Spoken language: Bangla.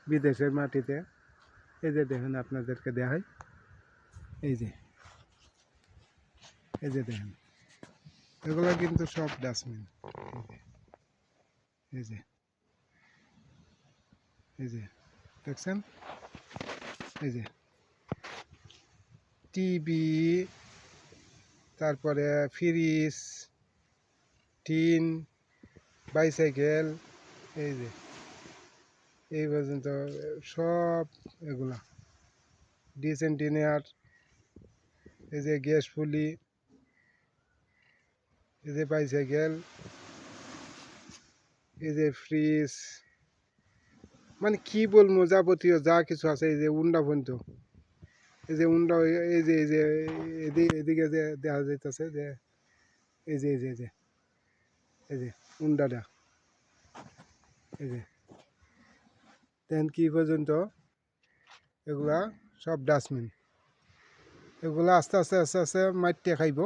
বিদেশের মাটিতে। এই যে দেখুন, আপনাদেরকে দেখাই, এই যে দেখেন, এগুলো কিন্তু সব ডাস্টবিন। এই যে দেখছেন, এই যে টিভি, তারপরে ফ্রিজ, টিন, বাইসাইকেল, এই যে এই পর্যন্ত সব এগুলা ডিসেন্টিনিয়ার, এই যে গ্যাস ফুলি, এই যে বাইসাইকেল, এই যে ফ্রিজ, মানে কি বলবো, যাবতীয় যা কিছু আছে, এই যে উন্ডা পর্যন্ত, এই যে উন্ডা, এদিকে যে দেখা যাইতেছে যে এই যে উন্ডাটা, এই যে দেন কি পর্যন্ত, এগুলা সব ডাস্টবিন। এগুলা আস্তে আস্তে মাইটে খাইব।